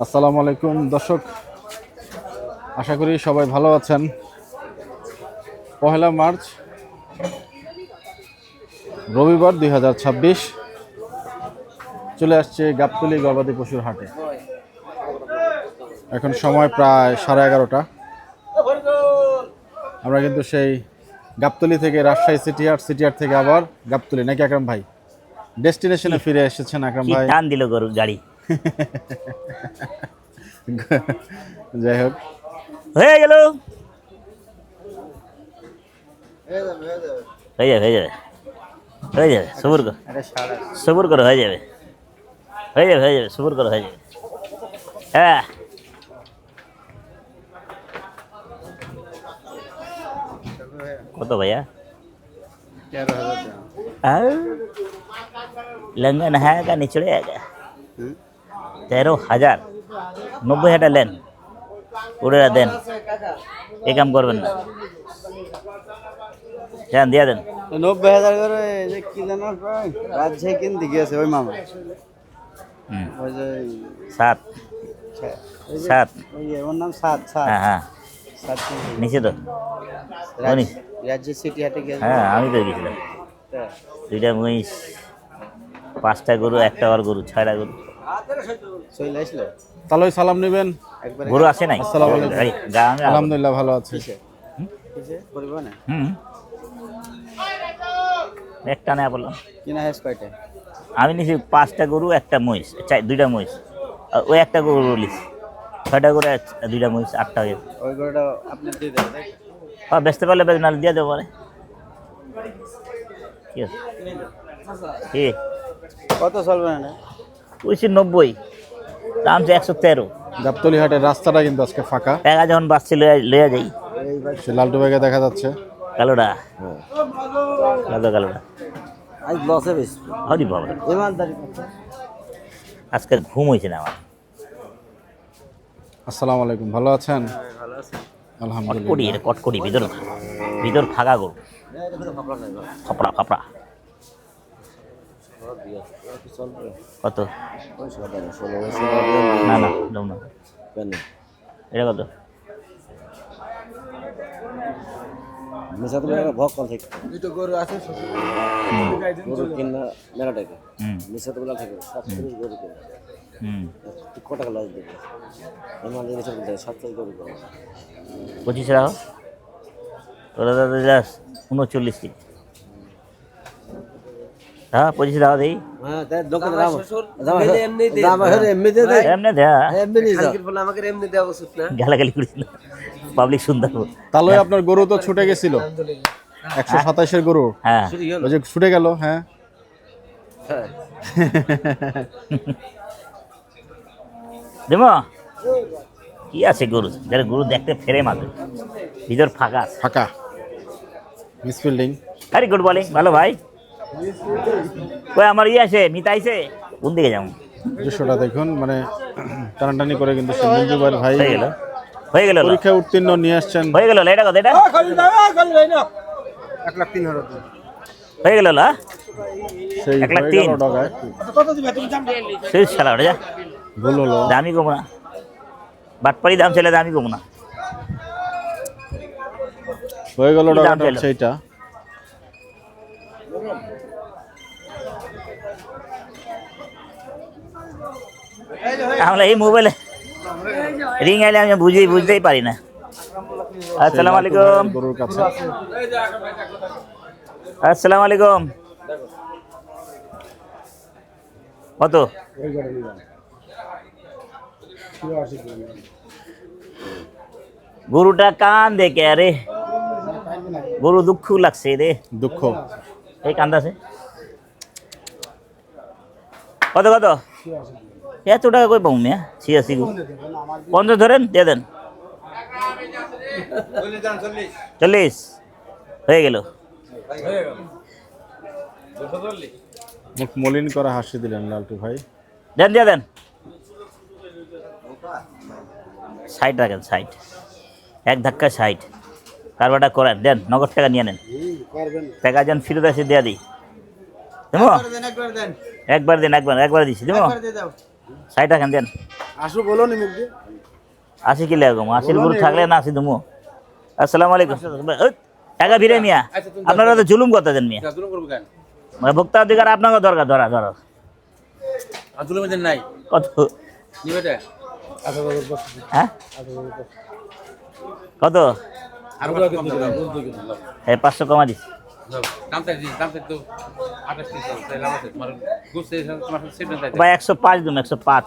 আসসালামু আলাইকুম দর্শক, আশা করি সবাই ভালো আছেন। পহেলা মার্চ রবিবার 2026 চলে আসছে গাবতলী গবাদি পশুর হাটে। এখন সময় প্রায় 11:30। আমরা কিন্তু সেই গাবতলী থেকে রাজশাহী সিটিহাট থেকে আবার গাবতলী, নাকি আকরাম ভাই? ডেস্টিনেশনে ফিরে এসেছেন আকরাম ভাই। টান দিল গরুর গাড়ি। যাই হোক, হয়ে গেল, হয়ে যাবে হয়ে যাবে হয়ে যাবে, সবুর করো সবুর করো, হয়ে যাবে হয়ে যাবে হয়ে যাবে, সবুর করো, হয়ে যাবে। হ্যাঁ, কত ভাইয়া? लंगा नहाएगा निचड़े आएगा। 13,000 90,000 लेन उड़े देन, एक काम करবেন না, জান দিয়া দেন। 90,000 করে যে কি জানো রাজশাহী কিনতে গিয়েছে ওই মামা। ওই যে 7 7, ওই ওর নাম সাত সাত হ্যাঁ হ্যাঁ, সাত নিচে তো উনি, রাজ্য সিটি হাটে গিয়েছে। হ্যাঁ আমি তো গেছিলাম। দুইটা মহিষ, 5টা গরু, একটা আর গরু, 6টা গরু চলে আসলো। তাহলে সালাম নেবেন। একবার গরু আসে নাই। আসসালামু আলাইকুম। এই, গা আমি আলহামদুলিল্লাহ ভালো আছি। কিসে পরিবহনে একটা নেয়া বললাম। কিনা হেস কয়টা? আমি নিছি 5টা গরু, একটা মহিষ, 2টা মহিষ, আর ওই একটা গরু লিস, 6টা গরু, 2টা মহিষ, 8টা হয়ে গেছে। ওই গরুটা আপনি দিয়ে দেবেন তাই? আর বেচতে পারলে বেচ, নাহলে দিয়ে দেবো পারে। কি আছে? কি কত চলবে না? কইছি 90, দাম যে 113। গাবতলী হাটের রাস্তাটা কিন্তু আজকে ফাঁকা। টাকা যখন বাঁচছে লইয়া যাই। সে লালটু ভাইকে দেখা যাচ্ছে। কালোটা, কালোটা আজ লসে বেশি হরি বাবা, ইমানদারি। আজকে ঘুম হয়েছে না আমার। আসসালামু আলাইকুম, ভালো আছেন? ভালো আছে। কটকটি, আলহামদুলিল্লাহ। এটা কটকটি, ভিতর ফাঁকা গরু, ফাপড়া ফাপড়া। কত? না না, দাম না। এটা কত? দুটো গরু আছে, গরু কিনা মেলা টাকা নিশাতে বেলা থেকে 37 গরু কিনা। কত টাকা লস দেবে? আমার জিনিস 27 গরু কিনা। 25 রাখো, তোরা দাদা যাস 39 কেজি। হ্যাঁ 25 টাকা দিই। হ্যাঁ তাই দোকানে এমনি দে, এমনি দে, এমনি দে, এমনি নিয়ে বলে আমাকে এমনি দেওয়া উচিত না। গালাগালি করিস না, পাবলিক সুন্দর। তাহলে আপনার গরু তো ছুটে গেছিল, 127-এর গরু। হ্যাঁ ওই যে ছুটে গেল। হ্যাঁ, দেবো কি আছে গরু, যারা গরু দেখতে ফেরে মাঝে, ভিতর ফাঁকা আছে। ফাঁকা, মিসফিল্ডিং। ভেরি গুড বলিং, ভালো ভাই। ওই আমার আছে, মিতা আইছে, কোন দিকে যাবো? দৃশ্যটা দেখুন, মানে টানাটানি করে কিন্তু সে মঞ্জুবার ভাই হয়ে গেল, হয়ে গেল, পরীক্ষায় উত্তীর্ণ নিয়ে আসছেন। হয়ে গেল। এটা কথা, এটা 1,03,000 হয়ে গেল। সেই 1,03,000 টাকায় সেই শালা ওটা যা, ভুল হলো। দামি কমো না, বাটপাড়ি দাম ছেলে, দামি কমো না। হয়ে গেল কি দাম টাকাটা পেলো? সেইটা। আমরা এই মোবাইলে রিং আইলে আমি বুঝতেই পারি না। আসসালামু আলাইকুম। গরুর কাছে আসসালামু আলাইকুম। কত? গরুটা কান দেখে, আরে গরু দুঃখ লাগছে রে, দুঃখ। এই কান্দাছে। কত কত? এত টাকা কই পাবো মিয়া? 86 গো, 50 ধরেন, দিয়ে দেন। 40 হয়ে গেল। মুখ মলিন করে হাসি দিলেন লালটু ভাই। দেন, দিয়ে দেন। 60 রাখেন, 60, এক ধাক্কা 60। কারবারটা করেন, দেন, নগদ টাকা নিয়ে নেন। টাকা যেন ফিরত আসে দেয়া দিই। দেবো একবার দেন, একবার দিচ্ছি দেবো 60 টাকা দেন। আসো বলো নি মুখ দিয়ে। 80 কিলো এরকম 80 গরু থাকলে না 80 দেবো। আসসালামু আলাইকুম। ওই, টাকা ফিরে মিয়া, আপনারা তো জুলুম করতে দেন মিয়া। ভোক্তা অধিকার আপনাকে দরকার, ধরা ধরো কত? হ্যাঁ কত? 500 কমা দিস। ভাই 105 দিন, 105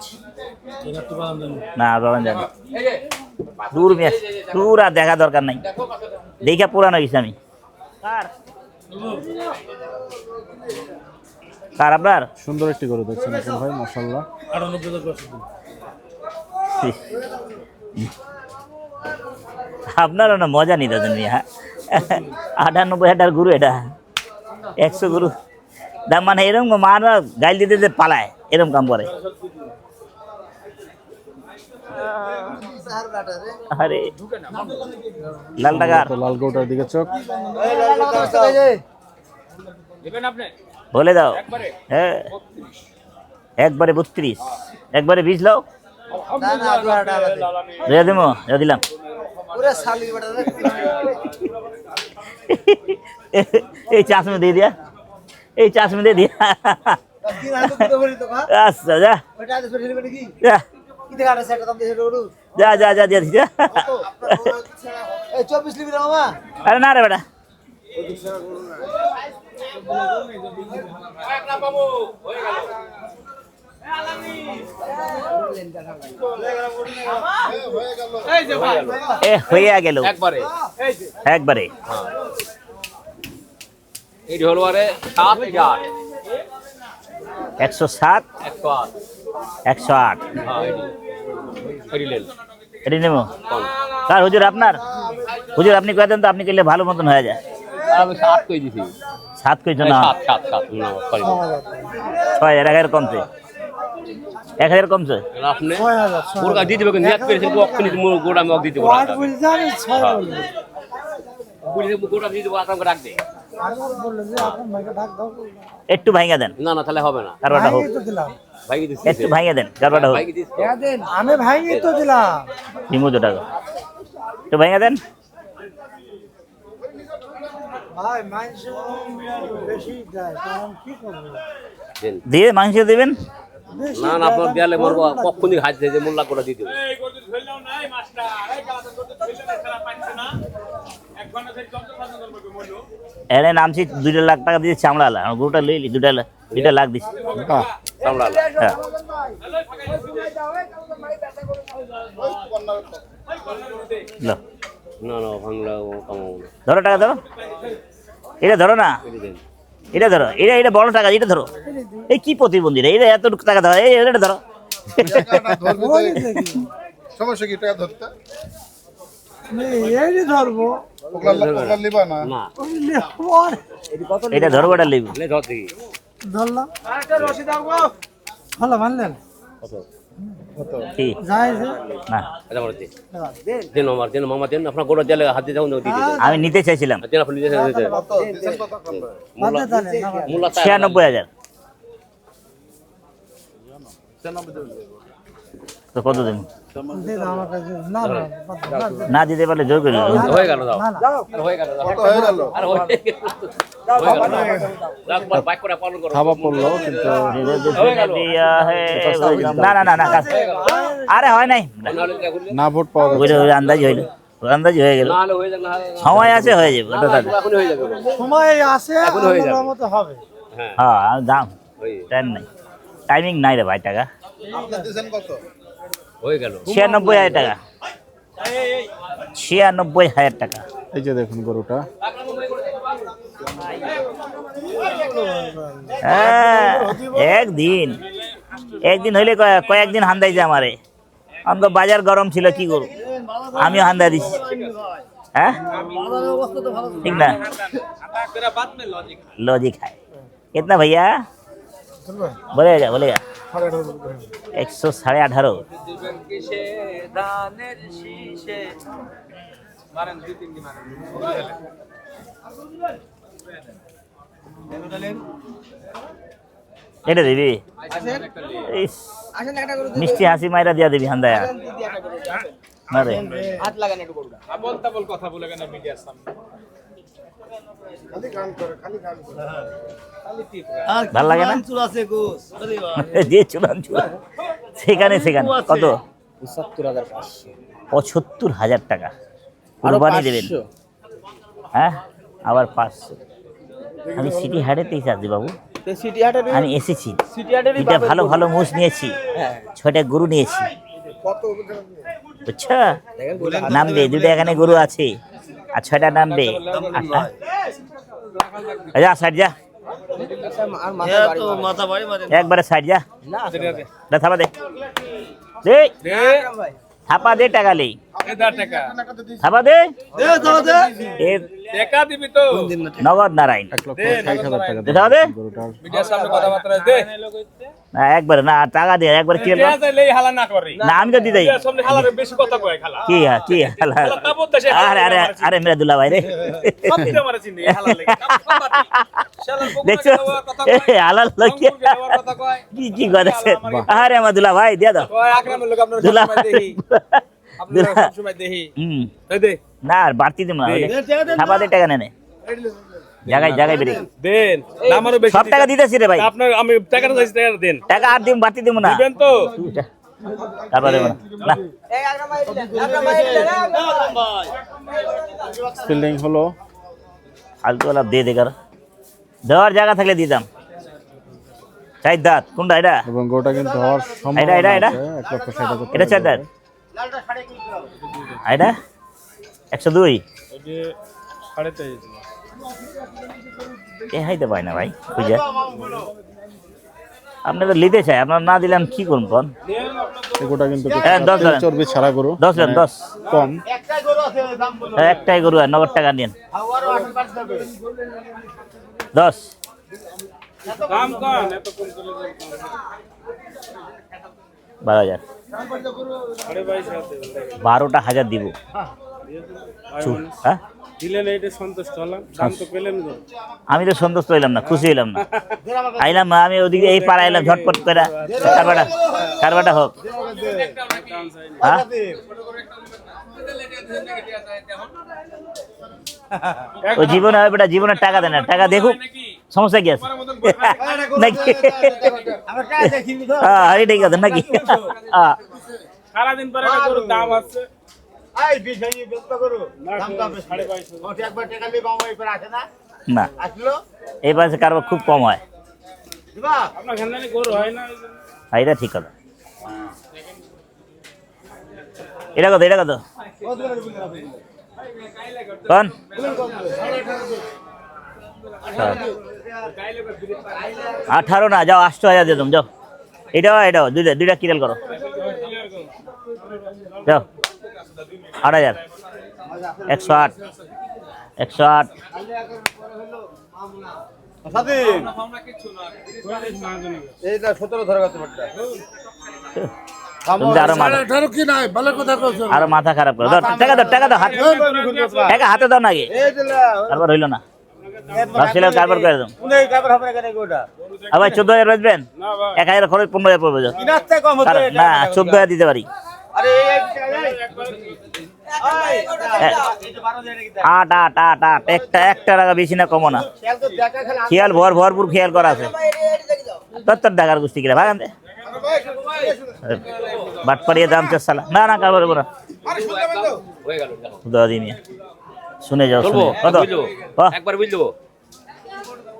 না বাবা জানি দূর মিয়া, দূর আর দেখা দরকার নাই, দেখা পুরানো গেছি আমি। কার আপনার? সুন্দর একটি গরু দেখছেন এখন ভাই, মাশাআল্লাহ। আপনারও না মজা নিতে দেন মিয়া। 98,000 গরু এটা, 100 গরু দাম, মানে এরকম মারা গাইল দিতে দিতে পালায়, এরকম কাম করে। আরে লাল টাকা তো লাল গরুটার দিকে চোখ। বলে দাও। হ্যাঁ একবারে 32, একবারে 20 লাও দেবো, দিলাম। এই চাষ में दे दिया, এই চাষ में दे दिया। আচ্ছা যা যা যা যা যা যা। আরে না রে বেটা, হয়ে গেল একবারে। এই হলো আরে 7 এটা 8 107 108 108 হ্যাঁ এডি লেন এটি নেবো। কার হুজুর? আপনার হুজুর, আপনি কয়ে দেন তো, আপনি করলে ভালো মতন হয়ে যায়। আমি 7 কই দিছি, 7 কইছো না? 7 না সরি 6000 কমছে, 1000 কমছে। আপনি গোড়া দিয়ে দিবেন, নিয়াত করেছেন কখনই গোড়া আমি দিতে পারবো না। বুঝি গোড়া দিয়ে দেবো, আপনাকে রাখ দে। একটু ভাঙা দেন। না না তাহলে হবে না, কারবাটা হোক, ভাই দিছি একটু ভাঙা দেন, কারবাটা হোক। ভাই দিছি আমি ভাঙি তো দিলাম। দিমু তো টাকা, একটু ভাঙা দেন। ভাই মাংস বেশি দেয়, তখন কি করবো? দেন। দিয়ে মাংস দেবেন। না না আপনার দেয়ালে মরবো, কখনই হাত দিয়ে যে মোল্লা করে দিয়ে দেবো। এনে নামছি 2 লাখ টাকা দিয়ে চামড়া আলা, গরুটা লইলি 2 লাখ দিছি। সামলালা হ্যাঁ লো, না না ভাঙলা কামাবো না, ধরো টাকা ধরো, এটা ধরো না, কেটে দেন। এটা ধরো, এটা বড় টাকা, এটা ধরো। এই কি প্রতিবন্ধী রে, এটা এত টাকা ধরো, এটা ধরো। সমস্যা কি টাকা ধরতে? এই ধরবো ওগুলা লিবা না। না এটা ধরো, এটা লিবি। লে ধর দেখি ধরলাম। ভালো মানলেন কত কি যাই যে না, আচ্ছা বলতে দেন আমার, দেন মামা, দেন আপনার গোড়া দেয়ালে হাত দিয়ে যাও না, দিয়ে দেন। আমি নিতে চাইছিলাম দেন আপনি দিয়েছেন বাদে তাহলে না বাদে। মোল্লা 96,000। তো কত দিন দে দাও আমার কাছে। না না বাদে, বাদে। না দিতে পারলে জোর করে দিবো। হয়ে গেল দাও, না না আর হয়ে গেল দাও, কত হয়ে গেল? আর হয়ে গেল একবার বাইক করে পালন করো। থাবা পড়লো কিন্তু দিয়া হে, না না না না, আরে হয় নাই, না ভোট পাওয়া যাচ্ছে। ওইটা আন্দাজ হইলো, আন্দাজ হয়ে গেল। না হলে হয়ে যাবে, না হলে সময় আছে, হয়ে যাবে ওটা তাহলে। এখন হয়ে যাবে। সময় আছে, এখন হয়ে যাবে। আমার মতো হবে। হ্যাঁ হ্যাঁ আমি দাম হয়ে টাইম নাই, টাইমিং নাই রে ভাই। টাকা আপনি দিছেন কত? হয়ে গেল 96,000 টাকা, 96,000 টাকা। এই যে দেখুন গরুটা, হ্যাঁ একদিন হইলে কয়েকদিন হান্দাই যে আমারে। অন্ত বাজার গরম ছিল, কি করব, আমিও হান্দা দিছি। হ্যাঁ ঠিক না, लॉजिक है। कितना भैया? बोलेगा 118.5। এটা দিবি ইস, মিষ্টি হাসি মাইরা দিয়া দিবি হান্দায়া না রে ভাল লাগে না যে চুলান চুলা সেখানে সেখানে কত ৭৫,০০০ টাকা কুরবানি দেবেন হ্যাঁ আবার 500 আমি সিটি হাটেতেই চাচ্ছি বাবু আমি এসেছি এটা ভালো ভালো মোষ নিয়েছি ৬টা গরু নিয়েছি বুঝছো নামবে দুটো এখানে গরু আছে আর 6টা নামবে যা সাইড যা একবারে সাইড যা থাপা দে থাপা দে টাকা লেই থাপা দে নগদ নারায়ণ ১,৬০,০০০ টাকা থাপা দে গরুটার না একবারে না টাকা দে একবারে কি না আমি তো দিদাই কি কি আরে আরে আরে মেরা দুলা ভাই রে দেখছো হালাল লোকে কি কি করে আরে আমার দুলা ভাই দিয়া দাও দুলা না আর বাড়তি দিব না থাপা দে টাকা নেনে জায়গায় জায়গায় বেরিয়ে দেন আমারও বেশি সব টাকা দিতেছি রে ভাই আপনার আমি টাকাটা চাইছি টাকা দেন টাকা আর দিম বাড়তি দিব না দিবেন তো তারপর দেব না ফিল্ডিং হলো ফালতু ওলা দিয়ে দে কর দেওয়ার জায়গা থাকলে দিতাম চাই দাঁত কোনটা এটা এবং গরুটা কিন্তু হওয়ার এটা, এটা, এটা? সম্ভাবনা আছে ১,৬০,০০০ এটা চার দাঁত এটা 102 এ হাইতে পাই না ভাই খুঁজে আপনি তো নিতে চাই আপনার না দিলে আমি কি করুন কোন এই গরুটা কিন্তু হ্যাঁ, 10 ধরেন। চর্বি ছাড়া গরু 10 দেন 10 কম একটাই গরু আর নগদ টাকা নিন 10 12,000 12টা হাজার দিব হ্যাঁ আমি তো সন্তুষ্ট হইলাম না খুশি হইলাম না আইলাম আমি ওদিকে এই পাড়া আইলাম ঝটপট করে কারবাটা হোক হ্যাঁ ওই জীবনে হয় বেটা জীবনের টাকা দেয় না টাকা দেখুক সমস্যা কি আছে নাকি হ্যাঁ এটাই কথা নাকি সারাদিন পরে গরুর দাম আছে না এই পাশে কারবার খুব কম হয় আপনার খানদানি গরু হয় না এটা ঠিক কথা এটা কত এটা কত কোন 18 না যাও 8,000 দিয়ে দাম যাও এটাও দুইটা ক্লিয়ার করো যাও 8,000 108 তুমি আরো মাথা খারাপ করো টাকা দাও হাতে দাও না আগে তারপর হইলো না ভাবছিলাম কারবার করে দাও আবার 14,000 বেচবেন 1,000 খরচ 15,000 পড়বে যাও না 14,000 দিতে পারি 8 একটা টাকা বেশি না কমো না খেয়াল ভরপুর খেয়াল করা আছে তোর টাকার গোষ্ঠী কিনা ভাগান দে বাট পাড়িয়ে দাম চার সালা না কারবার না দিন শুনে যাও শুনে কত একবার বুঝ দেবো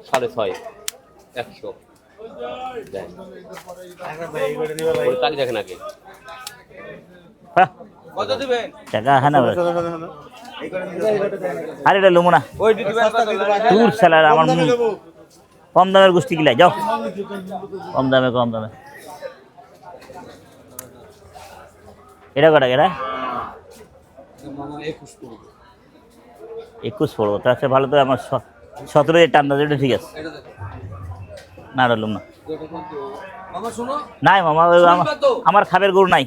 6.5 100 তাকে দেখেন আগে টাকা হ্যাঁ না আরে এটা লুমো না দূর সালার আমার কম দামের গোষ্ঠী কিলাই যাও কম দামে এটা কটা এটা 21 পড়বো তার চেয়ে ভালো তো আমার 17 টান্ডা যেটা ঠিক আছে না রলুম না নাই মামা আমার খাবের গরু নাই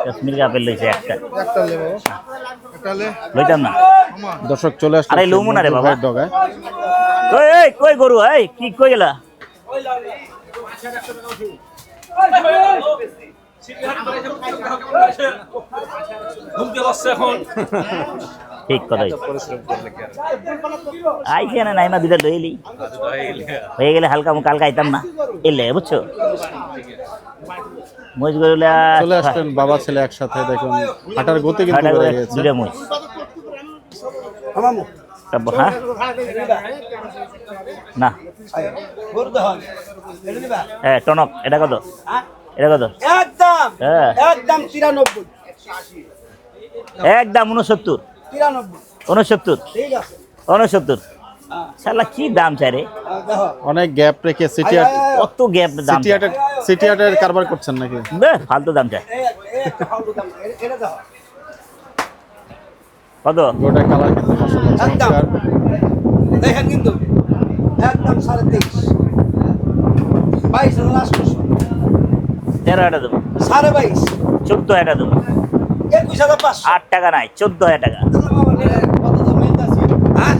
কাশ্মীরি আপেল লইছে একটা তাহলে লইতাম না দর্শক চলে আসছে আরে লমু না রে বাবা। ডগায় কই গরু এই কি কই গেলা ঠিক কথাই আইছে না নাই মা দুটা লইলি হয়ে গেলে হালকা মুখ কালকে আইতাম না এলে বুঝছো মজ গরুলা চলে আসছেন বাবা ছেলে একসাথে দেখুন হাঁটার গতি কিন্তু বেড়ে গেছে দুটা মজ হ্যাঁ না হ্যাঁ টনক এটা কত এটা কত একদম হ্যাঁ একদম 93 একদম 69 69 ঠিক আছে 69 শালা কি দাম চাই রে দেখো অনেক গ্যাপ রেখে সিটিআর কত গ্যাপ দাম সিটিআরের কারবার করছেন নাকি বে ফালতু দাম চাই একটা ফালতু দাম এটা দেখো কত গোটা কালার কিন্তু মাশাআল্লাহ একদম। চমৎকার। দেখেন কিন্তু একদম 23.5 22 লাস্ট 13 হাজার দেবো 22.5 14 হাজার দেবো 21,500 8 টাকা নাই 14 হাজার টাকা কত দাম মিলতাছে হ্যাঁ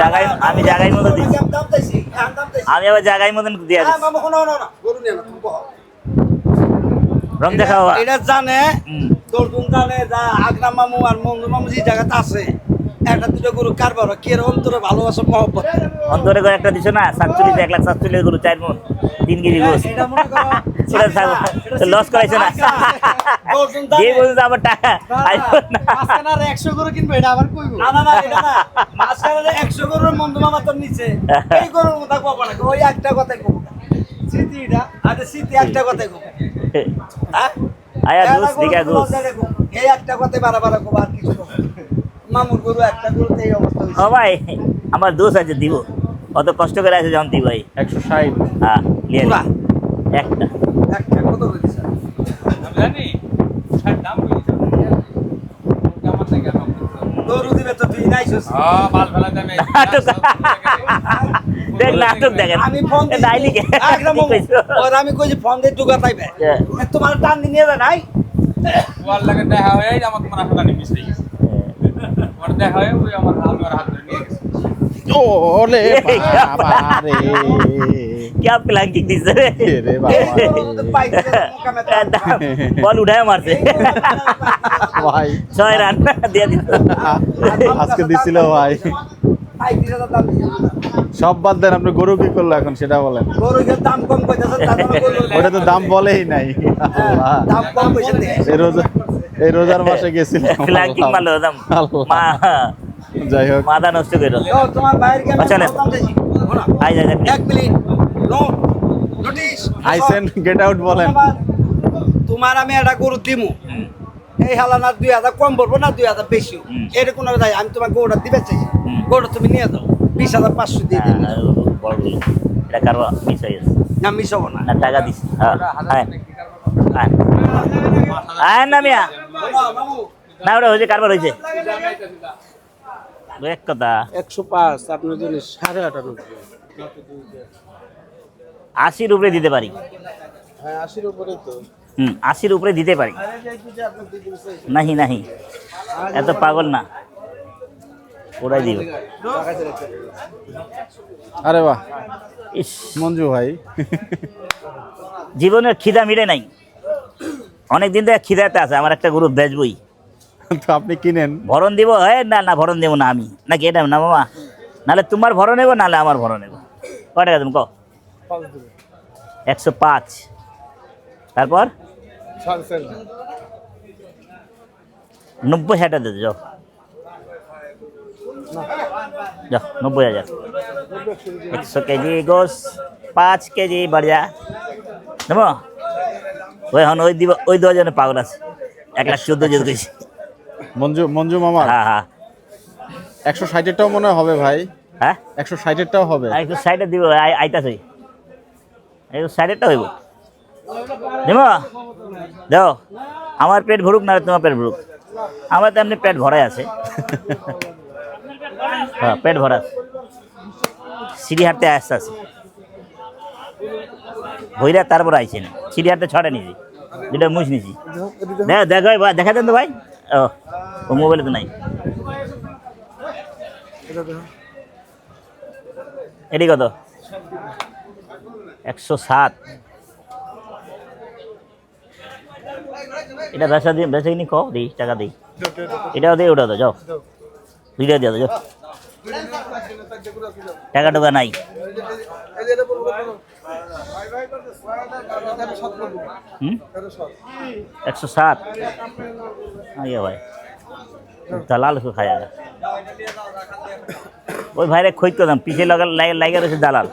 জায়গায় আমি জায়গায় মতো দিই দাম চাইছি হ্যাঁ দাম চাইছি আমি আবার জায়গায় মতন দিয়ে হ্যাঁ দিই মামা কোনো না গরু নিয়ে না তুমি কও রং দেখাও এটা জানে হুম। তোর গুণ জানে যা আগরা মামু আর মঙ্গল মামু যে জায়গাতে আছে একটা দুটো গরু কারবার কি এর অন্তরে ভালোবাসা মহব্বত অন্তরে করে একটা দিছো না 47 1,47,000 গরু 4 মণ 3 কেজি গোস এটা মনে করো লস করাইছো না দশজন দিয়ে জানে বলছো আবার টাকা আইবো না মাঝখানে আর 100 গরু কিনবে এটা আবার কইবো না না এটা না মাঝখানে 100 গরুর মন্দ মামা তোর নিচে এই গরুর মতো কবা না ওই একটা কথাই কব স্মৃতি এটা আরে স্মৃতি একটা কথাই কব হ্যাঁ আয়া দুস দিগা গোস এই একটা কথাই বারবার কব আর কিছু কব মামুর গরু একটা গরুতে এই অবস্থা হইছে ও ভাই আমার দোষ আছে দিব অত কষ্ট করে আছে যখন দিব ভাই 160 হ্যাঁ লিয়ে পুরা? একটা একটা কত হইছে গরু দিবে তো তুই নাইছস দেখ নাটক দেখেন আমি ফোন দিছি ডাইলি কে একদম ওর আমি কইছি ফোন দিয়ে টুকা পাইবে তোমার টান দি নিয়ে যা নাই ওয়ার লাগে দেখা হয়ে আমার তোমার হাতটা নিয়ে মিশে গেছে ওর দেখা হয়ে ওই আমার আমার হাত ধরে নিয়ে গেছে ওলে বাবা রে क्या प्लैंकिंग दिस रे রে বাবা बॉल उठाया मार से ভাই 6 রান দিয়ে দিল আজকে দিছিল ভাই সব বাদ দেন আপনি গরু কি করলো এখন সেটা বলেন গরুর দাম কম কইতাছ ওটা তো দাম বলেই নাই আল্লাহ দাম কম কইছে দে এই রোজার মাসে গেছিল প্ল্যাঙ্কিং মারলো একদম মা যাই হোক মাথা নষ্ট করে তো তোমার বাইরে কেন চলে। দাম চাইছি আই যাই এক মিনিট নোট নোটিশ আইসেন গেট আউট বলেন তোমার আমি একটা গরু দিমু এই হালা না 2000 কম বলবো না 2000 বেশি এটা কোনো যাই আমি তোমার গরুটা দিবে চাই গরুটা তুমি নিয়ে যাও 20,500 দিয়ে দিন বড় গুলো এটা কারবা মিস হয়ে গেছে না মিস হবো না না টাকা দিস হ্যাঁ আয় না মিয়া না ওটা হয়েছে কারবার হয়েছে এক কথা 105 আপনার জন্য 98 80 উপরে দিতে পারি হ্যাঁ 80 উপরে তো 80 উপরে দিতে পারি নাহি নাহি এত পাগল না ওরাই দিব আরে বাহ ইস মঞ্জু ভাই জীবনের খিদা মিটে নাই অনেক দিন থেকে খিদাতে আছে আমার একটা গরু বেচবই তো আপনি কিনেন ভরণ দিব না না ভরণ দেবো না আমি নাকি এটা না মামা নাহলে তোমার ভরণ নেবো নাহলে আমার ভরণ নেবো কয় টাকা তুমি কো 105 তারপর 90,000 টাকা দিতে যাও যাও 90,000 100 কেজি গোস 5 কেজি बढ़िया দেবো ওই হন ওই দিব ওই 2000 পাগল আছে 1,14,000 যদি কইছি মঞ্জু মামা হ্যাঁ হ্যাঁ 160 এরটাও মনে হয় হবে ভাই হ্যাঁ 160 এরটাও হবে আর একটু সাইডে দিব আইতাছে একটু সাইডেরটা হইব দেবো দাও আমার পেট ভরুক না তোমার পেট ভরুক আমার তো এমনি পেট ভরাই আছে হ্যাঁ পেট ভরা আছে সিঁড়ি হাঁটতে আসতে আছে ভইরা তারপর আইছে না সিঁড়ি হাঁটতে ছড়ে নিয়েছি দুটা মুছ নিছি দেখ ভাই দেখা দেন তো ভাই ও মোবাইলে তো নাই এটি কত 107 এটা বেচা কিনি কও দিই টাকা দিই এটাও দিই ওটা দাও যাও দুইটা দিয়ে দাও যাও টাকা টাকা নাই হুম 107 আইয়া ভাই দালাল को खाया ওই ভাইরে খোঁজ করলাম পিছে লাগা রয়েছে দালাল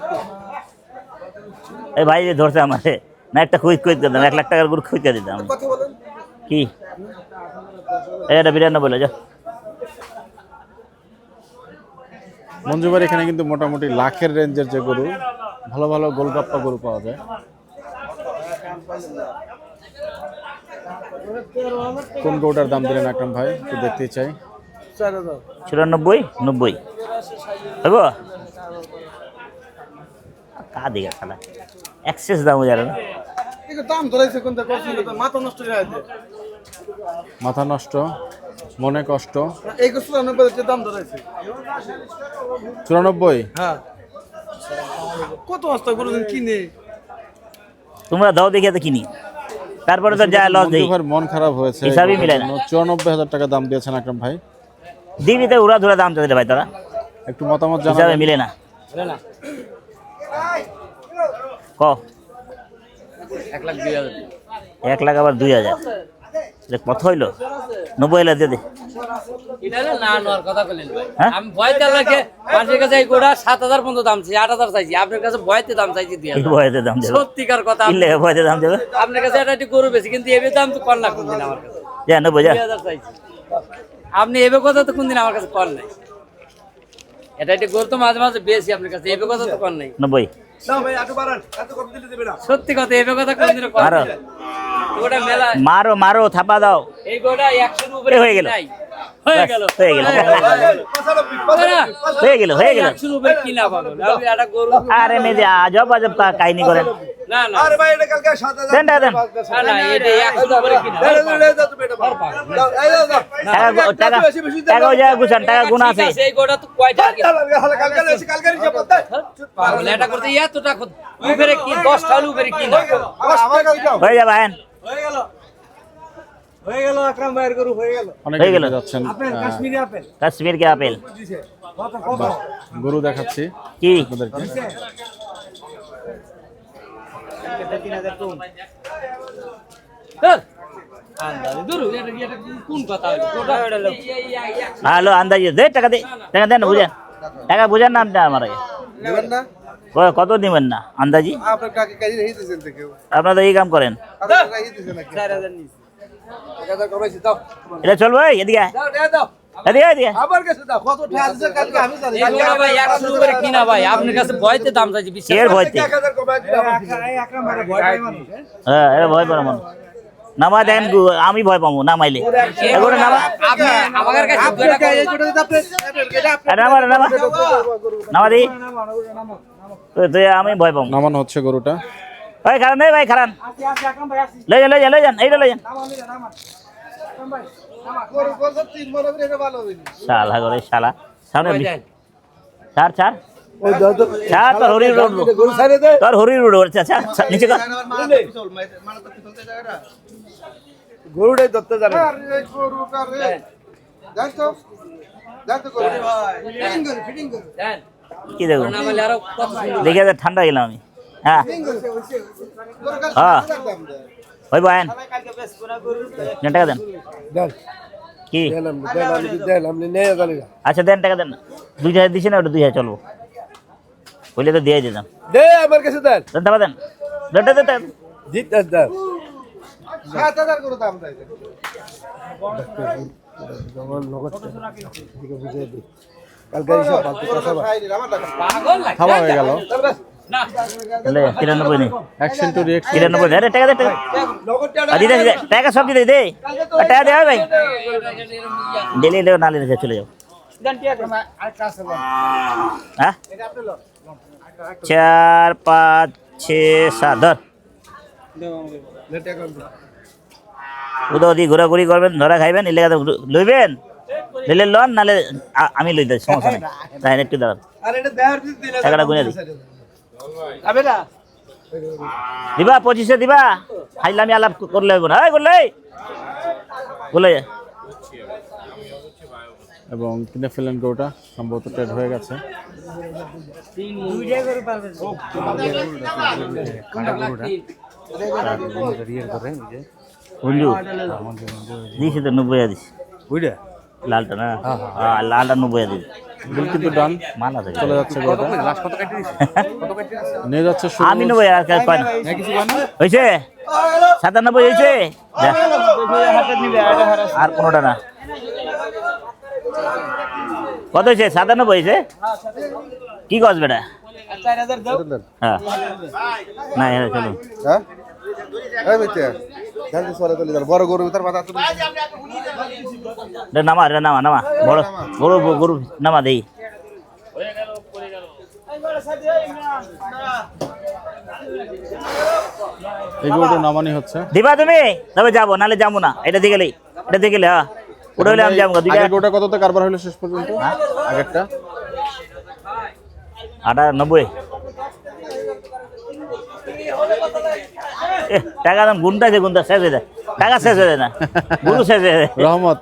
এই ভাই যে ধরছে আমারে না একটা খোঁজ করতাম 1 লাখ টাকার গরু খোঁজ করে দিতাম কি এটা 92 বলে যা মঞ্জু ভাই এখানে কিন্তু মোটামুটি লাখের রেঞ্জের যে গরু ভালো ভালো গোলগাপ্পা গরু পাওয়া যায়। কোন গরুটার দাম দিলেন আকরাম ভাই একটু দেখতে চাই। 94 90 হবো কা দিগা শালা এক্সেস দাম হয়ে যাবে না দাম ধরেছে কোনটা কষ্ট মাথা নষ্ট হয়ে যায় মাথা নষ্ট মনে কষ্ট এই কষ্ট দাম ধরেছে 94 হ্যাঁ কত বস্তা গরু কিনে তোমরা দাও দেখে তো কিনি তারপরে তো যা লস দেই মঞ্জু ভাইয়ের মন খারাপ হয়েছে হিসাবই মিলে না 94,000 টাকা দাম দিয়েছেন আকরাম ভাই দিবিতে উড়া ধুরা দাম চাইতে ভাই তোরা একটু মতামত হিসাবে জানাবেন। মিলে না ক 1 লাখ আবার 2000 দেখ কত হইলো 90 হইলো দে দে এটা না নেওয়ার কথা বললেন ভাই হ্যাঁ? আমি ভয়তে লাগে মানুষের কাছে এই গোড়া 7,000 পর্যন্ত দাম চাই 8,000 চাইছি আপনার কাছে ভয়তে দাম চাইছি দিয়ে এই ভয়তে দাম দেবে সত্যিকার কথা ইলে ভয়তে দাম দেবে আপনার কাছে এটা একটু গরু বেশি কিন্তু এবে দাম তো কর না কোনদিন আমার কাছে যা 90 যা 2000 চাইছি আপনি এবে কথা তো কোনদিন আমার কাছে কর নাই এটা একটু গরু তো মাঝে মাঝে বেশি আপনার কাছে এবে কথা তো কর নাই 90 না ভাই একটু বাড়ান এত কম দিলে দেবে না সত্যি কথা এবে কথা কোনদিন কর মারো নাই গোটা মেলা মারো মারো থাপা দাও এই গোটা 100 এর উপরে হয়ে গেল। নাই। হয়ে গেল হয়ে গেল হয়ে গেল 100 এর উপরে কিনা পাবো আপনি একটা গরু আরে মেয়ে আজব আজব কাহিনী করেন না না আরে ভাই এটা কালকে 7,000 দেন টাকা দেন না এটা 100 উপরে কিনা টাকা টাকা ওই জায়গায় গুছান টাকা গুণ আছে এই গোটা তো কয়টা কিনা কালকে হিসাব পাগল এটা করতে এতটা উপরে কি 10 টাকা উপরে কিনা হয়ে যাবে আইন হয়ে গেল আকরাম ভাইয়ের গরু হয়ে গেল অনেক হয়ে গেল। দূরে যাচ্ছেন আপেল কাশ্মীরি আপেল কাশ্মীর কে আপেল বাহ, গরু দেখাচ্ছি কি আপনাদেরকে দূর এটা কোন কথা হলো গোটা হ্যালো আন্দাজে দে টাকা দে টাকা দেন বুঝেন টাকা বুঝেন না আপনি আমার নেবেন না কত দিবেন না আন্দাজি আপনার টাকা কাজে রেখে দিয়েছেন তো কেউ আপনারা তো এই কাম করেন আপনার রেখে দিয়েছেন নাকি 4,000 নিছি 1000 কমাইছি দাও এটা চলবে এদিকে আয়। দাও দাও এদিকে এদিকে আবার কাছে দাও কত টাকা দিছে কালকে আমি জানি এই গোটা ভাই 100 উপরে কিনা ভাই আপনার কাছে ভয়তে দাম চাইছি বিশ্বাস এর ভয়তে 1000 কমাই দিলাম এই আকরাম ভাই ভয় পায় মানুষ হ্যাঁ এটা ভয় পাবো না নামা দেখেন আমি ভয় পাবো নামাইলে এগুলো নামা আপনি আমার কাছে আপনার কাছে এই ছোট দিতে আপনি এটা আরে নামা রে, নামা নামা দি তুই আমি ভয় পাবো নামানো হচ্ছে গরুটা ভাই খারান নেই ভাই খারান আকরাম ভাই আসি লই যান এইটা লই যান আকরাম ভাই গরু বলছে 3 বড় করে এটা ভালো হবে শালা করে শালা সামনে যান। ছাড় ছাড় ওই দাও তো ছাড় তোর হরি রোড গরু ছাড়ে দে তোর হরি রোড ছাড় নিচে কর গরুটাই ধরতে জানে আরে গরুটা রে যাই তো গরু ফিটিং কর দেন কি দেখো না বলে আরো কত সুন্দর দেখে তো ঠান্ডা গেলাম আমি হ্যাঁ গরু কাল হ্যাঁ দাম দে ওই বয়ান টাকা দেন দেন কি দেন আপনি নিয়ে জানি না আচ্ছা দেন টাকা দেন 2000 দিছি না ওটা 2000 চলবো বলে তো দিয়ে দিতাম দে আমার কাছে দেন দেন টাকা দেন দেন জিত দেন 7,000 করে দাম দেয় কালকে হিসাব পালতে কথা পাগল লাগে খাওয়া হয়ে গেল না লে 93 নেই 1 সেন্টুরি 93 দে রে, টাকা দে টাকা দিদে টাকা সব দিদে দে টাকা দে ভাই দিলে লে না লে চলে যাও হ্যাঁ 4 5 6 7 ধর উদা ওদি ঘোরাঘুরি করবেন, ধরা খাইবেন, এলাকা লইবেন, লইলে লন, নাহলে আমি লই দেয়, সমস্যা নেই। তাই একটু দাঁড়ান, টাকাটা গুনে দিই। দিবা 25-এ দিবা, খাইলামি আলাপ করলে হইব না। করলে বলে এবং কিনে ফেলেন গরুটা, সম্ভবত ট্রেড হয়ে গেছে। বন্ধু দিছি তো 90 দিছি, লালটা না, লালটা 90 দিছি। বিল কিন্তু ডান, মালা থেকে চলে যাচ্ছে গরুটা, নিয়ে যাচ্ছে আমি 90 আর কাজ পাই না। হয়েছে 97 হয়েছে, আর কোনোটা না। কত হয়েছে? 97 হয়েছে। কি গছ বেটা? হ্যাঁ না, চলো হ্যাঁ এই বেটা জলদি সরে চলে যাও, বড় গরু ভিতর মাথা তুমি নামা, নামা, নামা, বড় গরু, গরু নামা দেই। এই গরুটা নামানি হচ্ছে। দিবা তুমি? তবে যাবো, নাহলে যাবো না। এটা দিয়ে গেলেই, এটা দিয়ে গেলে, হ্যাঁ ওটা হলে আমি যাবো। আগের গরুটা কততে কারবার হলো শেষ পর্যন্ত? আগেরটা 98। টাকা দাম গুনটা যে গুনটা শেষ হয়ে যায়, টাকা শেষ হয়ে যায় না, গরু শেষ হয়ে যায়। রহমত,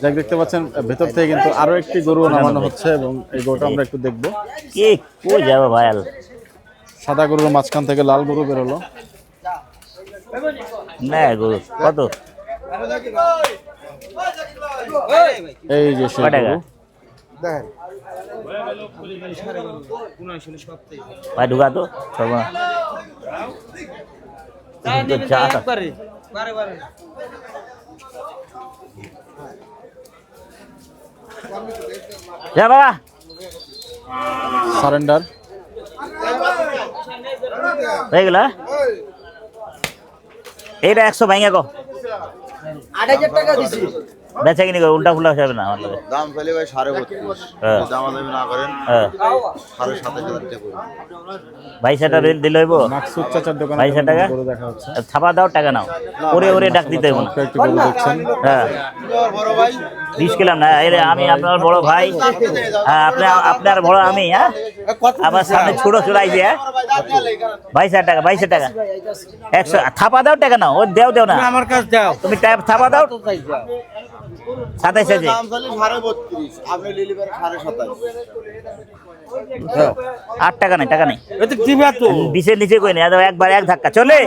যাক দেখতে পাচ্ছেন ভেতর থেকে কিন্তু আরো একটি গরু নামানো হচ্ছে এবং এই গরুটা আমরা একটু দেখবো। কি কই যাবো ভাইয়াল? সাদা গরুর মাঝখান থেকে লাল গরু বেরোলো। না গরু কত? এই যে সেই কয় টাকা? গরু, দেখেন ভাই ঢুকা তো সর্বনা। তো চা যা বাবা, সারেন্ডার। হয়ে গেল। এইটা 100 ভাঙে গো, 8000 টাকা দিছি। বেচা কিনি উল্টা ফুল্টা হবে না আমার লাগে। দাম ফেলে ভাই 32.5, হ্যাঁ দামাদামি না করেন হ্যাঁ, 27,500 টাকা করুন। 22,000 দিলে হইব। মাকসুদ চাচার দোকানে 22,000 টাকা গরু দেখা হচ্ছে। ছাপা দাও, টাকা নাও, ওরে ওরে ডাক দিতে হইব না। একটি গরু দেখছেন, হ্যাঁ বড় ভাই 20 কিলাম না, এই আমি আপনার বড় ভাই, হ্যাঁ আপনার বড় আমি, হ্যাঁ আবার সামনে ছোট চড়াইছে, হ্যাঁ 22,000 টাকা, 22,000 টাকা 100 ছাপা দাও, টাকা নাও, ও দেও দেও না, আমার কাছে দাও। তুমি ছাপা দাও। 27 আছে, দাম ফেলে 32.5, আপনি লিলি পারে 27.5। 8 টাকা নেই, টাকা নেই, এটা দিবা তো। 20-এর নিচে কই নেই, একবার এক ধাক্কা চলে।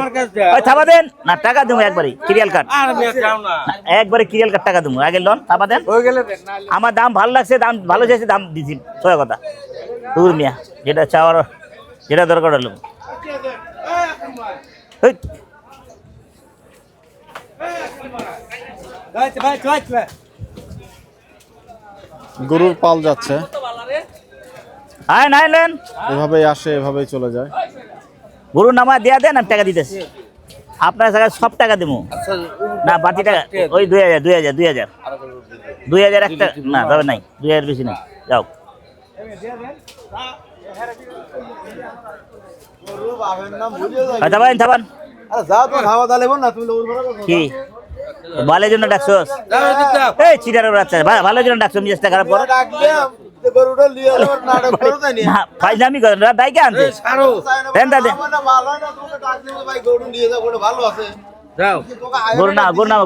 ওই থাপা দেন না, টাকা দেবো একবারই, ক্লিয়ার কাট, আর আমি চাও না। একবারে ক্লিয়ার কাট টাকা দেবো। আগে লোন থাপা দেন, হয়ে গেলে দেখ না। আমার দাম ভালো লাগছে, দাম ভালো চাইছে, দাম দিছি, সোজা কথা। দূর মিয়া, যেটা চাওয়ার, যেটা দরকার হলো। ভাই ভাই ভাই ভাই গরুর পাল যাচ্ছে, আয় নাই নেন, এভাবেই আসে এভাবেই চলে যায়। গরুর নামা দেয়া দেন, আমি টাকা দিতেছি। আপনার জায়গায় সব টাকা দেবো না, বাকি টাকা ওই 2,000 একটা না, তবে নাই 2,000 বেশি নাই, যাও। থাপান থাপান, আরে যাও তো খাওয়া দাওয়া লেবো না, তুমি লোর বড় কথা কি ভালোর জন্য ডাকছোস? এই চিটার বাচ্চা, ভালোর জন্য ডাকছো, মিজাজটা খারাপ করো ডাকলে তো গরুটা নিয়ে আবার নাটক করো তাই না? না, ফাইজলামি করেন, বাইকে আনছে ছাড়ো। দেন তা দেন। আমার না ভালো হয় না, তুমি ডাকলে ভাই গরু নিয়ে যাও, গরু ভালো আছে। যাও। তোকে আয়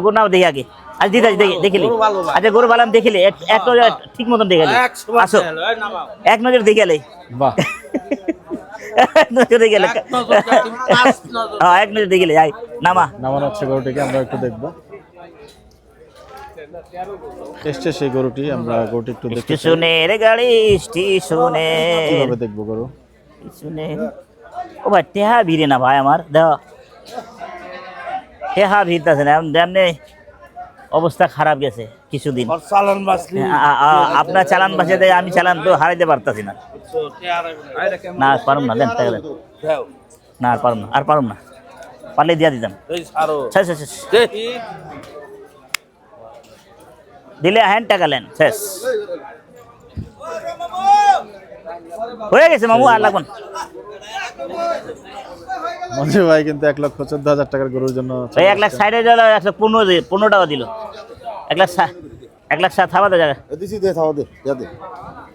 গরু নাও দেখি আগে, আজ দিদা দেখিলি, আচ্ছা গরু বালাম দেখিলি, এক নজর ঠিক মতন দেখালি, 100 বার আসো চাইলো, এই নামাও। এক নজর দেখালে, বাহ, এক নজর দেখালে, এক নজর দাও, তুমি পাঁচ নজর। হ্যাঁ এক নজর দেখিলে, যাই নামা। নামানো হচ্ছে গরুটিকে, আমরা একটু দেখবো। এসছে সেই গরুটি, আমরা গরুটি একটু দেখতে চাই। স্টেশনের গাড়ি, স্টেশনের কিভাবে দেখবো গরু? স্টেশনের, ও ভাই টেহা ভিড়ে না ভাই আমার, দেখো টেহা ভিড়তেছে না, এমনি অবস্থা খারাপ গেছে কিছুদিন। চালান বাসলি। আপনার চালান বাসে দেয়, আমি চালান তো হারাইতে পারতাছি না। না পারুম না, দেন টাকা দেন। যাও। না আর পারুম না, আর পারুম না, পারলে দিয়া দিতাম। এই ছাড়ো। শেষ শেষ শেষ। দেখি। দিলে হ্যান্ড টাকা নেন, শেষ হয়ে গেছে মামু, আর লাগবেন। মঞ্জু ভাই কিন্তু 1,14,000 টাকার গরুর জন্য এই 1,60,000 দিল, 115 টাকা দিল। 1,60,000 থাবা দে জায়গা। দিছি দে থাও দে দে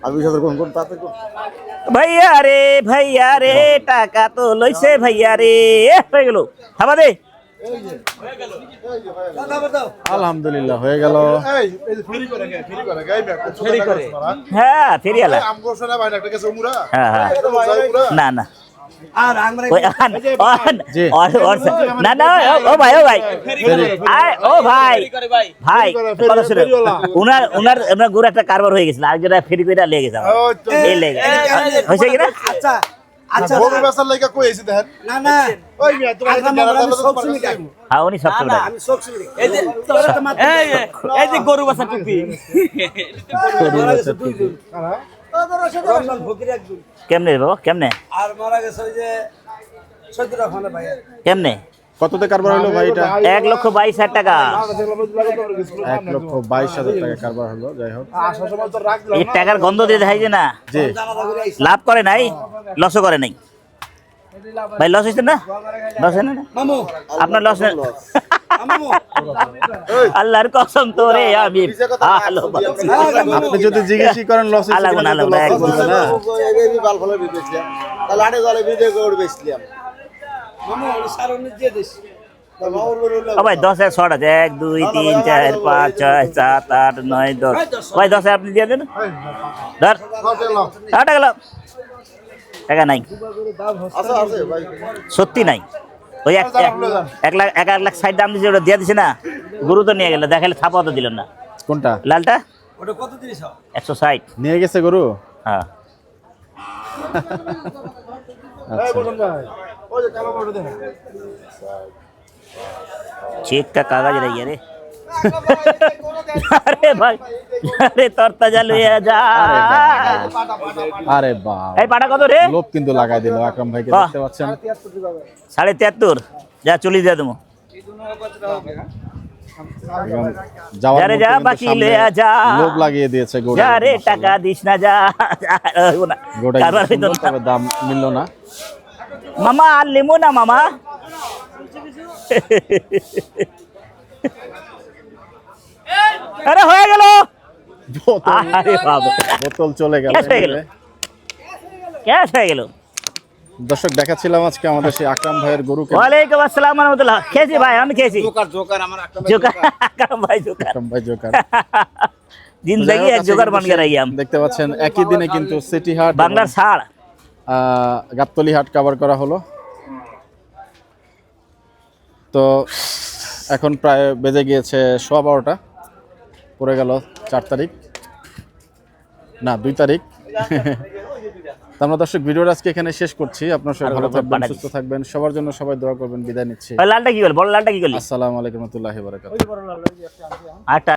আর 20,000 কোন তাতে কোন ভাইয়া রে টাকা তো লইছে ভাইয়া রে, হয়ে গেল, থাবা দে। আলহামদুলিল্লাহ হয়ে গেল। এই যে ফ্রি করে গাই ফ্রি করে হ্যাঁ ফেরিয়ালা। আমগো শোনা ভাই একটা কাছে উমরা হ্যাঁ না না আর আমরা ওই না না ও ভাই ও ভাই কথা শুনে উনার গুড় একটা কারবার হয়ে গেছিল, আর যেটা ফেরি করে লেগে গেছে এই লেগে হয়েছে কিনা। আচ্ছা আচ্ছা গরু বেচার লাগা কই আইছি দেখেন না না ওই মিয়া তোমার সবসময় ডাকি। হ্যাঁ উনি সবসময় না, আমি সবসময় ডাকি। এই যে তোরা তো মাত্র এই যে গরু বাছা টুপি মারা গেছে দুইজন। রমজান ফকির একজন। কেমনে বাবা কেমনে আর মারা গেছে ওই যে সৈয়দুর রহমানের ভাই। কেমনে কততে কারবার হলো ভাই এটা? 1,22,000 টাকা। 1,22,000 টাকা কারবার হলো। যাই হোক এই টাকার গন্ধ দিয়ে দেখাই যে না জি লাভ করে নাই, লসও করে নাই। ভাই লস হয়েছে না? লস হয় না? মামু আপনার লস মামু আল্লাহর কসম তোরে আমি ভালোবাসি। আপনি যদি জিজ্ঞেসই করেন লস আল্লাহ গুণ, আল্লাহ গুণ, একদম। না এই বাল ফলে বেচলাম তাহলে আটে জলে ভিডিও করে বেচলাম মামু সারনে দিয়ে দিস। ও ভাই 10,000 শর্ট আছে, 1 2 3 4 5 6 7 8 9 10। ভাই 10,000 আপনি দিয়ে দেন, ধর টাকা গেল, টাকা নাই, আচ্ছা আছে ভাই সত্যি নাই। ওই 1,60,000 দাম দিয়েছে, ওটা দিয়ে দিছে না, গরু তো নিয়ে গেল, দেখালে ছাপাও তো দিলেন না। কোনটা লালটা ওটা কত দিস? 160। নিয়ে গেছে গরু? হ্যাঁ चेक का कागज रही है रे अरे भाई अरे तोरता जा ले जा আরে বাপ এই পাটা কত রে? লোভ কিন্তু লাগাই দিল আকরাম ভাইকে, বাহ। দেখতে পাচ্ছেন 73.5 যা 40 দিয়ে দেবো। একদম যাওয়ার যারে মুহূর্তে যা কিন্তু বাকি সামনে লে যা লোভ লাগিয়ে দিয়েছে গরু। যা রে টাকা দিস না যা গোটা কারবার হইতো না। তবে দাম মিললো না। মামা আর লেমো না মামা আরে হয়ে গেল। আরে বাবা বোতল চলে গেল। ক্যাশ হয়ে গেল, ক্যাশ হয়ে গেল। দর্শক দেখাচ্ছিলাম আজকে আমাদের সেই আকরাম ভাইয়ের গরুকে। ওয়ালাইকুম আসসালাম ওয়া রাহমাতুল্লাহ। খেয়েছি ভাই, আমি খেয়েছি। জোকার আমার একটা জোকার আকরাম ভাই জোকার। আকরাম ভাই জোকার। জিন্দগি এক জোকার বান কে রাহি হাম। দেখতে পাচ্ছেন একই দিনে কিন্তু সিটি হাট বাংলার সার গাবতলী হাট কভার করা হলো। তো এখন প্রায় বেজে গিয়েছে 12:15, পড়ে গেল 4 তারিখ না 2 তারিখ। তো আমরা দর্শক ভিডিওটা আজকে এখানে শেষ করছি। আপনার সবাই ভালো থাকবেন, সুস্থ থাকবেন, সবার জন্য সবাই দোয়া করবেন। বিদায় নিচ্ছি। লালটা কি করলি? বড় লালটা কি করলি? আসসালামু আলাইকুম ওয়া রাহমাতুল্লাহি ওয়া বারাকাতুহু। আটা